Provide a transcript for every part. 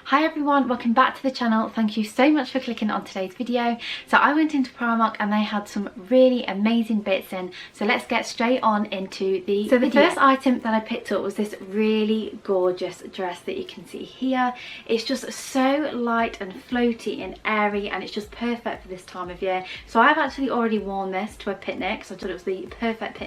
Hi everyone, welcome back to the channel. Thank you so much for clicking on today's video. So I went into Primark and they had some really amazing bits in. So let's get straight on into the video. The first item that I picked up was this really gorgeous dress that you can see here. It's just so light and floaty and airy, and it's just perfect for this time of year. So I've actually already worn this to a picnic, so I thought it was the perfect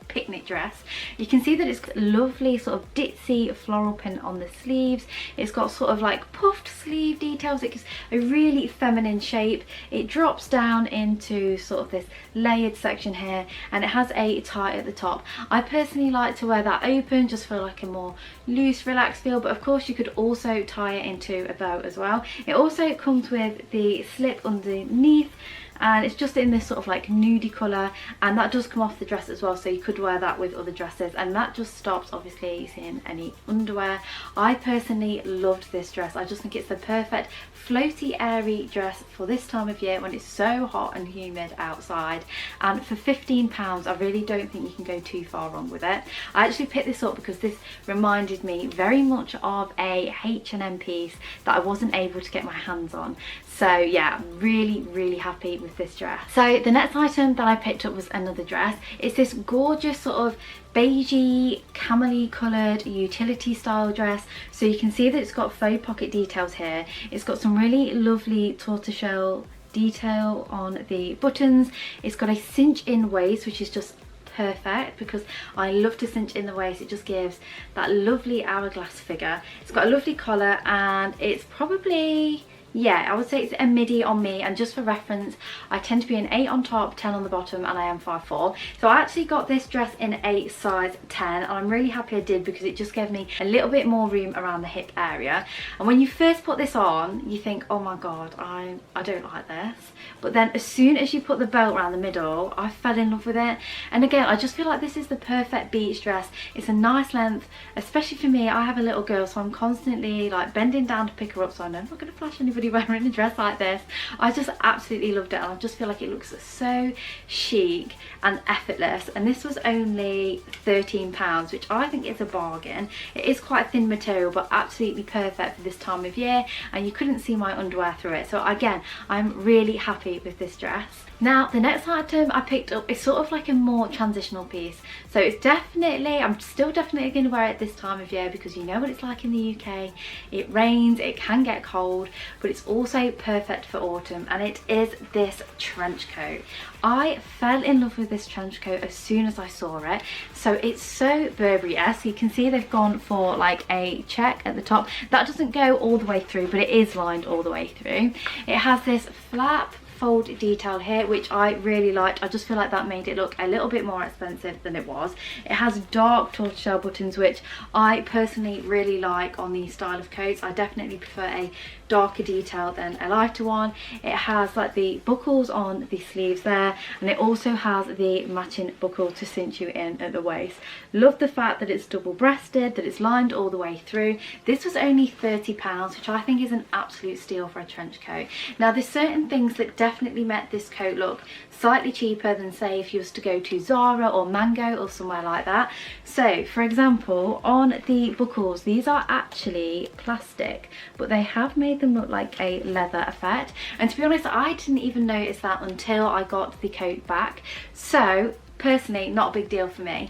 picnic dress. You can see that it's lovely sort of ditzy floral print on the sleeves. It's got sort of like puffed sleeve details. It gives a really feminine shape. It drops down into sort of this layered section here, and it has a tie at the top. I personally like to wear that open just for like a more loose, relaxed feel, but of course you could also tie it into a bow as well. It also comes with the slip underneath, and it's just in this sort of like nudie colour, and that does come off the dress as well, so you could wear that with other dresses, and that just stops obviously seeing any underwear. I personally loved this dress. I just think it's the perfect floaty, airy dress for this time of year when it's so hot and humid outside, and for £15 I really don't think you can go too far wrong with it. I actually picked this up because this reminded me very much of a H&M piece that I wasn't able to get my hands on. So yeah, I'm really happy with this dress. So the next item that I picked up was another dress. It's this gorgeous sort of beigey, camely coloured utility style dress. So you can see that it's got faux pocket details here. It's got some really lovely tortoiseshell detail on the buttons. It's got a cinch in waist, which is just perfect because I love to cinch in the waist. It just gives that lovely hourglass figure. It's got a lovely collar, and it's probably, yeah, I would say it's a midi on me, and just for reference, I tend to be an 8 on top, 10 on the bottom, and I am 5'4". So I actually got this dress in a size 10, and I'm really happy I did because it just gave me a little bit more room around the hip area. And when you first put this on, you think, oh my god, I don't like this. But then as soon as you put the belt around the middle, I fell in love with it. And again, I just feel like this is the perfect beach dress. It's a nice length, especially for me. I have a little girl, so I'm constantly like bending down to pick her up, so I know I'm not going to flash anybody wearing a dress like this. I just absolutely loved it, and I just feel like it looks so chic and effortless. And this was only £13, which I think is a bargain. It is quite a thin material, but absolutely perfect for this time of year, and you couldn't see my underwear through it. So again, I'm really happy with this dress. Now the next item I picked up is sort of like a more transitional piece. So it's definitely, I'm still definitely going to wear it this time of year because you know what it's like in the UK. It rains, it can get cold, but it's also perfect for autumn, and it is this trench coat. I fell in love with this trench coat as soon as I saw it. So it's so Burberry-esque. You can see they've gone for like a check at the top. That doesn't go all the way through, but it is lined all the way through. It has this flap fold detail here, which I really liked. I just feel like that made it look a little bit more expensive than it was. It has dark tortoiseshell buttons, which I personally really like on these style of coats. I definitely prefer a darker detail than a lighter one. It has like the buckles on the sleeves there, and it also has the matching buckle to cinch you in at the waist. Love the fact that it's double breasted, that it's lined all the way through. This was only £30, which I think is an absolute steal for a trench coat. Now there's certain things that definitely make this coat look slightly cheaper than, say, if you was to go to Zara or Mango or somewhere like that. So for example, on the buckles, these are actually plastic, but they have made them look like a leather effect, and to be honest, I didn't even notice that until I got the coat back. So personally, not a big deal for me.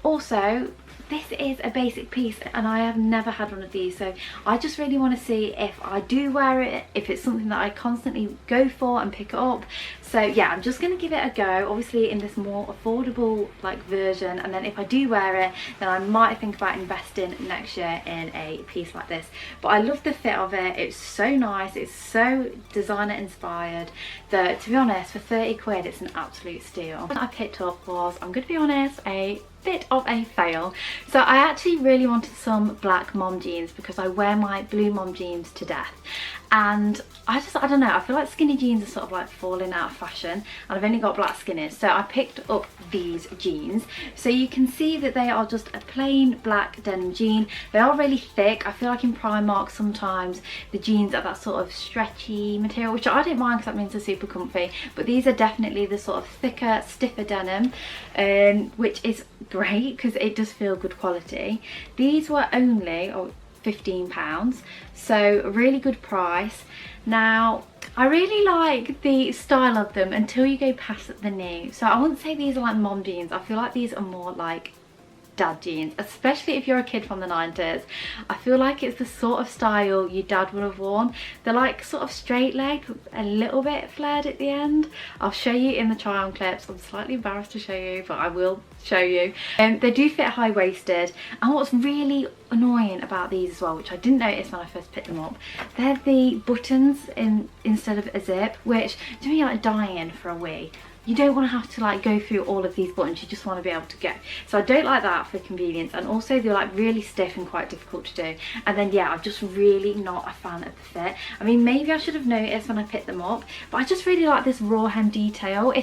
Also, this is a basic piece, and I have never had one of these, so I just really want to see if I do wear it, if it's something that I constantly go for and pick up. So yeah, I'm just going to give it a go, obviously in this more affordable like version, and then if I do wear it, then I might think about investing next year in a piece like this. But I love the fit of it. It's so nice, it's so designer inspired that, to be honest, for 30 quid it's an absolute steal. What I picked up was, I'm going to be honest, a bit of a fail. So I actually really wanted some black mom jeans because I wear my blue mom jeans to death, and I don't know, I feel like skinny jeans are sort of like falling out of fashion, and I've only got black skinnies, so I picked up these jeans. So you can see that they are just a plain black denim jean. They are really thick. I feel like in Primark sometimes the jeans are that sort of stretchy material, which I don't mind because that means they're super comfy, but these are definitely the sort of thicker, stiffer denim, which is great because it does feel good quality. These were only, oh, £15, so a really good price. Now I really like the style of them until you go past the knee. So I wouldn't say these are like mom jeans. I feel like these are more like dad jeans, especially if you're a kid from the 90s. I feel like it's the sort of style your dad would have worn. They're like sort of straight legged, a little bit flared at the end. I'll show you in the try on clips. I'm slightly embarrassed to show you, but I will show you. They do fit high waisted, and what's really annoying about these as well, which I didn't notice when I first picked them up, they're the buttons instead of a zip, which to me like dying for a wee. You don't want to have to like go through all of these buttons, you just want to be able to go. So I don't like that for convenience, and also they're like really stiff and quite difficult to do. And then yeah, I'm just really not a fan of the fit. I mean, maybe I should have noticed when I picked them up, but I just really like this raw hem detail.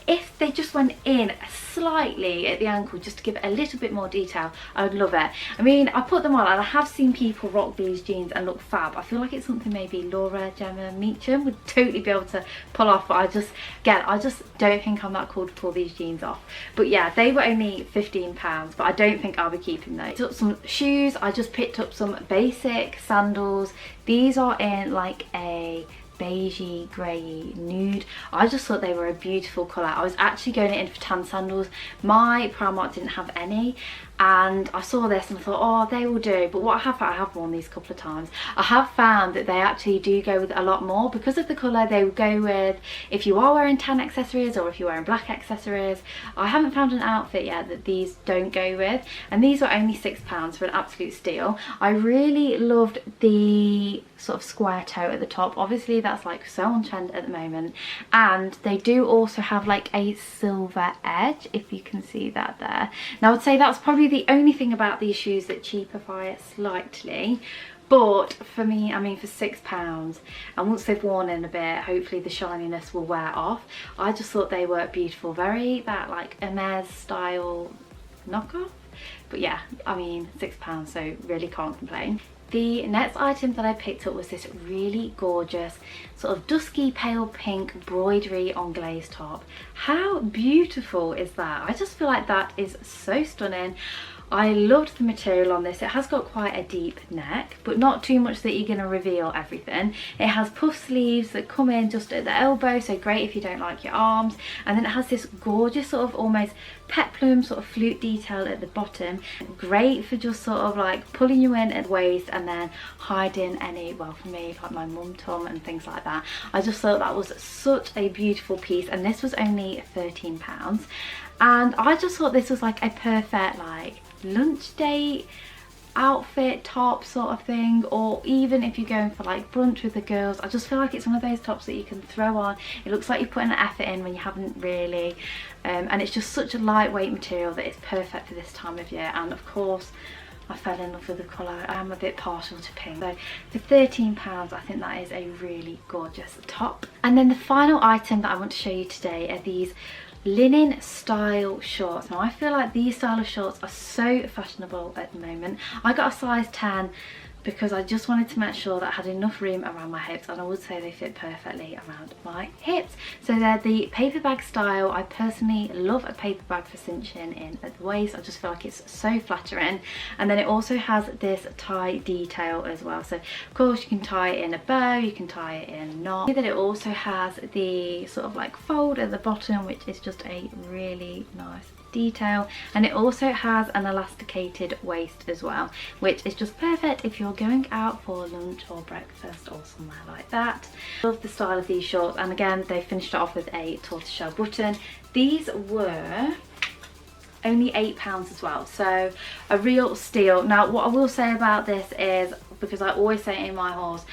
If they just went in slightly at the ankle just to give it a little bit more detail, I would love it. I mean, I put them on and I have seen people rock these jeans and look fab. I feel like it's something maybe Laura Gemma Meacham would totally be able to pull off, but I just don't think I'm that cool to pull these jeans off. But yeah, they were only £15, but I don't think I'll be keeping those. I took some shoes. I just picked up some basic sandals. These are in like a beigey, grey, nude. I just thought they were a beautiful colour. I was actually going in for tan sandals. My Primark didn't have any, and I saw this and I thought, oh, they will do. But what I have worn these a couple of times, I have found that they actually do go with a lot more because of the colour. They will go with if you are wearing tan accessories or if you're wearing black accessories. I haven't found an outfit yet that these don't go with, and these were only £6 for an absolute steal. I really loved the sort of square toe at the top. Obviously that's like so on trend at the moment, and they do also have like a silver edge, if you can see that there. Now I would say that's probably the only thing about these shoes that cheapify it slightly, but for me, I mean, for £6, and once they've worn in a bit, hopefully the shininess will wear off. I just thought they were beautiful, very that like Hermes style knockoff. But yeah, I mean, £6, so really can't complain. The next item that I picked up was this really gorgeous sort of dusky pale pink embroidery on glaze top. How beautiful is that? I just feel like that is so stunning. I loved the material on this. It has got quite a deep neck, but not too much that you're going to reveal everything. It has puff sleeves that come in just at the elbow, so great if you don't like your arms. And then it has this gorgeous sort of almost peplum sort of flute detail at the bottom. Great for just sort of like pulling you in at the waist and then hiding any, well for me, like my mum tum and things like that. I just thought that was such a beautiful piece, and this was only £13. And I just thought this was like a perfect like lunch date outfit top sort of thing, or even if you're going for like brunch with the girls. I just feel like it's one of those tops that you can throw on. It looks like you're putting an effort in when you haven't really, and it's just such a lightweight material that it's perfect for this time of year. And of course I fell in love with the colour. I am a bit partial to pink, so for £13 I think that is a really gorgeous top. And then the final item that I want to show you today are these linen style shorts. Now I feel like these style of shorts are so fashionable at the moment. I got a size 10 because I just wanted to make sure that I had enough room around my hips, and I would say they fit perfectly around my hips. So they're the paper bag style. I personally love a paper bag for cinching in at the waist. I just feel like it's so flattering. And then it also has this tie detail as well, so of course you can tie it in a bow, you can tie it in a knot. Then it also has the sort of like fold at the bottom, which is just a really nice detail, and it also has an elasticated waist as well, which is just perfect if you're going out for lunch or breakfast or somewhere like that. Love the style of these shorts, and again they finished it off with a tortoiseshell button. These were only £8 as well, so a real steal. Now what I will say about this is, because I always say it in my hauls,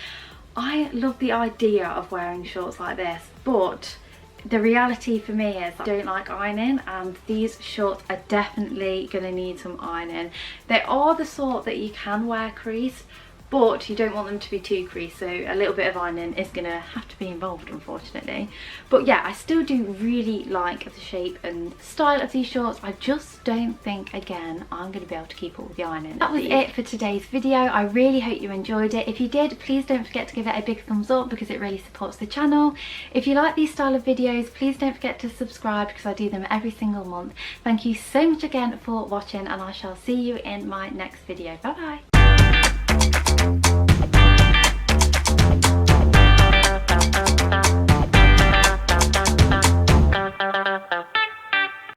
I love the idea of wearing shorts like this, but the reality for me is I don't like ironing, and these shorts are definitely going to need some ironing. They are the sort that you can wear crease, but you don't want them to be too creased, so a little bit of ironing is going to have to be involved, unfortunately. But yeah, I still do really like the shape and style of these shorts. I just don't think, again, I'm going to be able to keep up with the ironing. That was it for today's video. I really hope you enjoyed it. If you did, please don't forget to give it a big thumbs up because it really supports the channel. If you like these style of videos, please don't forget to subscribe because I do them every single month. Thank you so much again for watching, and I shall see you in my next video. Bye bye.